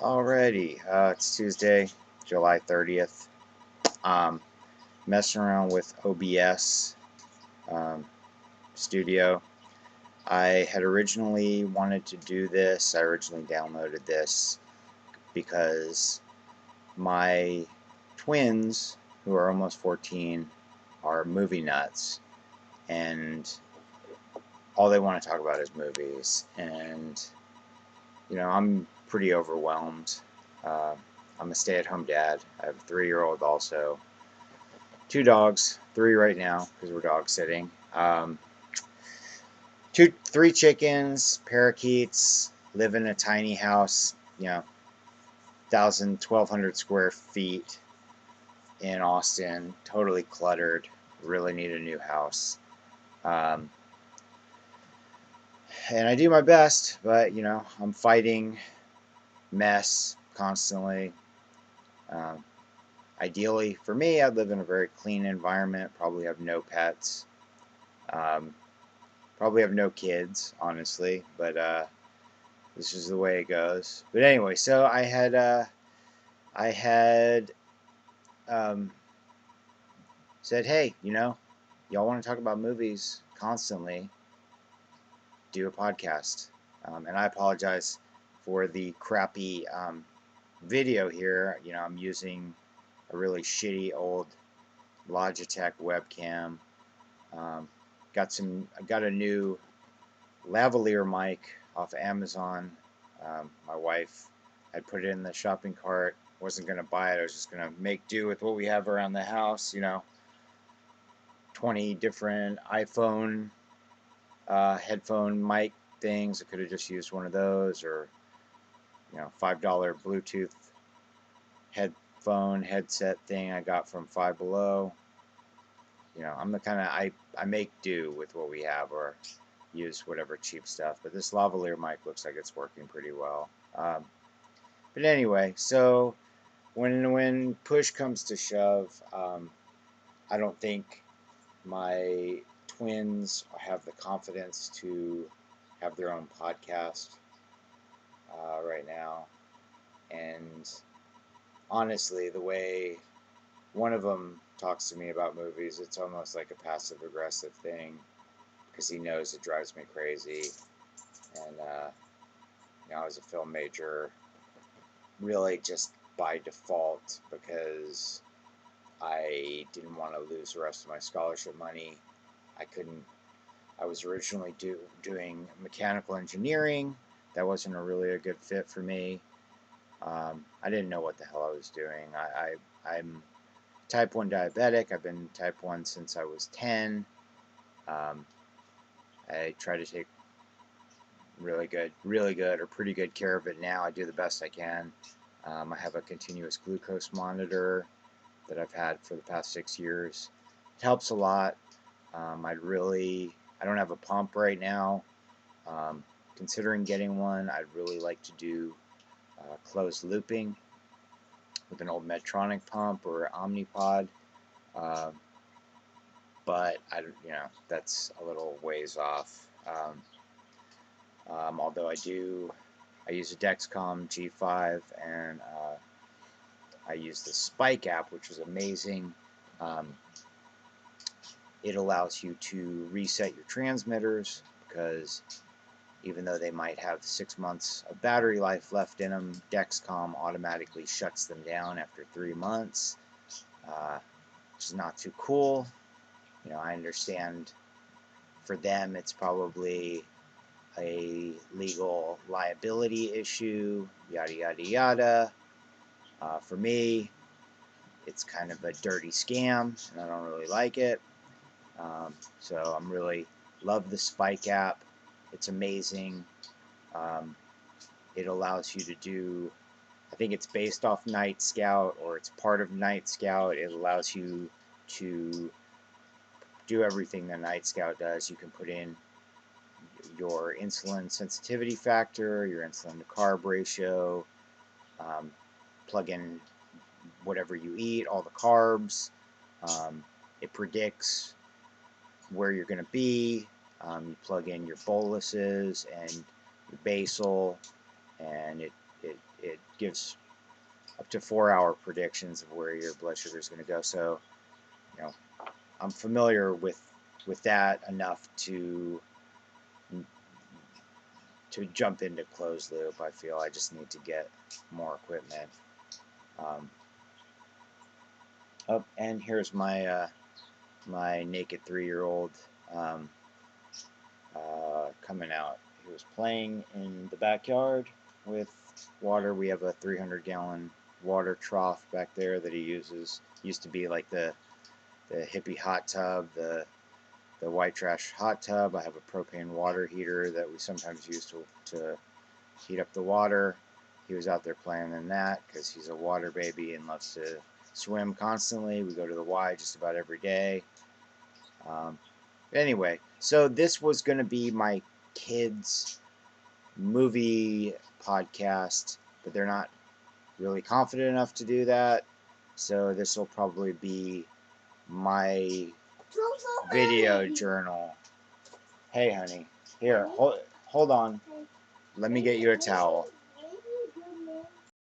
Alrighty, it's Tuesday, July 30th. Um, Messing around with OBS um, Studio. I had originally wanted to do this. I originally downloaded this because my twins, who are almost 14, are movie nuts, and all they want to talk about is movies. And I'm pretty overwhelmed. Uh, I'm a stay-at-home dad. I have a 3-year-old also. Two dogs, three right now because we're dog sitting. Three chickens, parakeets. Live in a tiny house. 1,200 square feet in Austin. Totally cluttered. Really need a new house. Um, and I do my best, but I'm fighting mess constantly. Um, Ideally, for me, I'd live in a very clean environment. Probably have no pets. Um, Probably have no kids, honestly, but this is the way it goes. But anyway, so I had um, said, hey, y'all want to talk about movies constantly? Do a podcast. And I apologize for the crappy video here. I'm using a really shitty old Logitech webcam. Um, I got a new lavalier mic off Amazon. My wife had put it in the shopping cart. Wasn't gonna buy it. I was just gonna make do with what we have around the house. 20 different iPhone headphone mic things. I could have just used one of those, or $5 Bluetooth headset thing I got from Five Below. I'm the kind of I make do with what we have, or use whatever cheap stuff. But this lavalier mic looks like it's working pretty well. But anyway, so when push comes to shove, I don't think my twins have the confidence to have their own podcast right now. And honestly, the way one of them talks to me about movies, it's almost like a passive aggressive thing because he knows it drives me crazy. And I was a film major, really just by default because I didn't want to lose the rest of my scholarship money. I couldn't. I was originally doing mechanical engineering. That wasn't really a good fit for me. I didn't know what the hell I was doing. I'm type 1 diabetic. I've been type 1 since I was 10. Um, I try to take really good, or pretty good care of it now. I do the best I can. I have a continuous glucose monitor that I've had for the past 6 years. It helps a lot. I don't have a pump right now. Um, Considering getting one, I'd really like to do closed looping with an old Medtronic pump or Omnipod. Uh, but that's a little ways off. Although I use a Dexcom G5, and I use the Spike app, which is amazing. Um, it allows you to reset your transmitters because even though they might have 6 months of battery life left in them, Dexcom automatically shuts them down after 3 months, which is not too cool. I understand for them it's probably a legal liability issue, yada, yada, yada. For me, it's kind of a dirty scam, and I don't really like it. So I'm really love the Spike app. It's amazing. Um, it allows you to do, I think it's based off Night Scout, or it's part of Night Scout. It allows you to do everything that Night Scout does. You can put in your insulin sensitivity factor, your insulin to carb ratio, um, plug in whatever you eat, all the carbs. It predicts where you're going to be. You plug in your boluses and your basal, and it gives up to 4-hour predictions of where your blood sugar is going to go. So, you know, I'm familiar with that enough to jump into closed loop. I feel I just need to get more equipment. Oh, and here's my my naked 3-year-old coming out. He was playing in the backyard with water. We have a 300-gallon water trough back there that he uses. Used to be like the hippie hot tub, the white trash hot tub. I have a propane water heater that we sometimes use to heat up the water. He was out there playing in that because he's a water baby and loves to swim constantly. We go to the Y just about every day. Anyway, so this was going to be my kids' movie podcast, but they're not really confident enough to do that. So this will probably be my video journal. Hey, honey. Here, hold on. Let me get you a towel.